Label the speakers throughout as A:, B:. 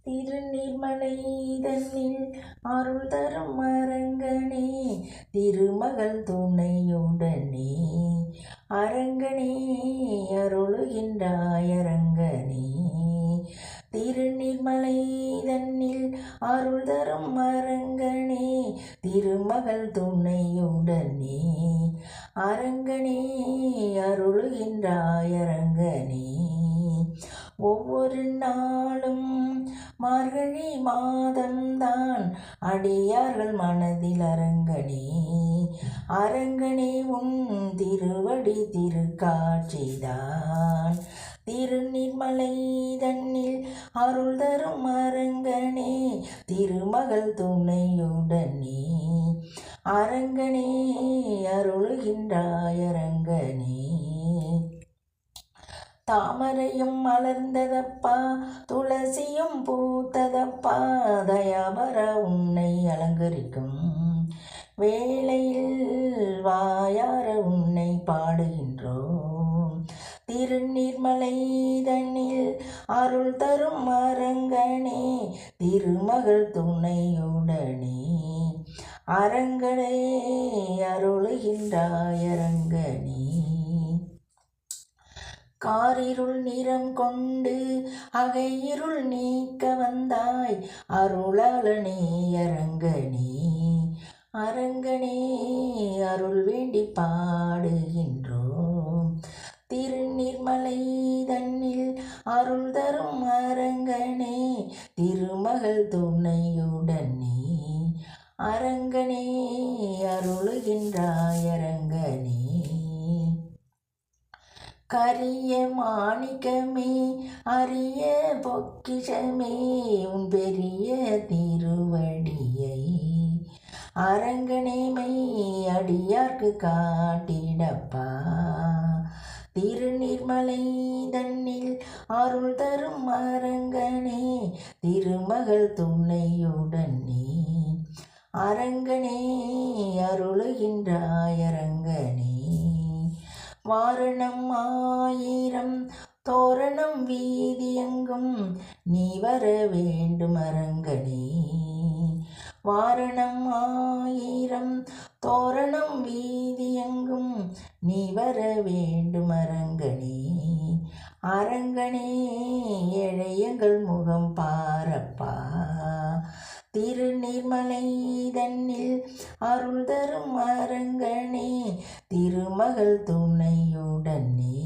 A: திருநீர்மலை தன்னில் அருள் தரும் அரங்கனே, திருமகள் துணையுடனே அரங்கனே அருளுகின்றாய் அரங்கனே. திருநீர்மலை தன்னில் அருள் தரும் அரங்கனே, திருமகள் துணையுடனே அரங்கனே அருளுகின்றாய் அரங்கனே. ஒவ்வொரு நாளும் மார்கழி மாதம்தான் அடியார்கள் மனதில் அரங்கனே. அரங்கனே உன் திருவடி திருக்காட்சிதான், திருநீர்மலை தன்னில் அருள் தரும் அரங்கனே, திருமகள் துணையுடனே அரங்கனே அருளுகின்றாய் அரங்கனே. தாமரையும் மலர்ந்ததப்பா, துளசியும் பூத்ததப்பா, தயாபர உன்னை அலங்கரிக்கும் வேளையில் வாயார உன்னை பாடுகின்றோம். திருநீர்மலை தன்னில் அருள் தரும் அரங்கனே, திருமகள் துணையுடனே அரங்கனே அருளுகின்றாய் அரங்கனே. காரிருள் நிறம் கொண்டு அகையிருள் நீக்க வந்தாய் அருளாளனே அரங்கனே. அரங்கனே அருள் வேண்டி பாடுகின்றோம். திருநீர்மலை தன்னில் அருள் தரும் அரங்கனே, திருமகள் துணையுடனே அரங்கனே அருளுகின்றாய் அரங்கனே. கரிய மாணிக்கமே அரிய பொக்கிஷமே, உன் பெரிய திருவடியை அரங்கனே மெய் அடியார்க்கு காட்டிடப்பா. திருநீர்மலை தன்னில் அருள் தரும் அரங்கனே, திருமகள் துணையுடனே அரங்கனே அருளுகின்றாய் அரங்கனே. வாரணம் ஆயிரம் தோரணம் வீதியெங்கும் நீ வர வேண்டும் அரங்கனே. வாரணம் ஆயிரம் தோரணம் வீதியெங்கும் நீ வர வேண்டும் அரங்கனே. அரங்கனே ஏழையங்கள் முகம் பாரப்பா. திருநீர்மலை தன்னில் அருள் தரும் அரங்கனே, திருமகள் துணையுடனே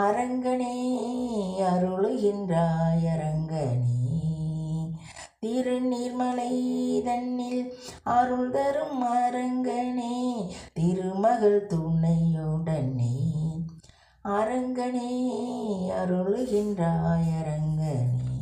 A: அரங்கனே அருளுகின்றாய் அரங்கனே. திருநீர்மலை தன்னில் அருள் தரும் அரங்கனே, திருமகள் துணையுடனே அரங்கனே அருளுகின்றாய் அரங்கனே.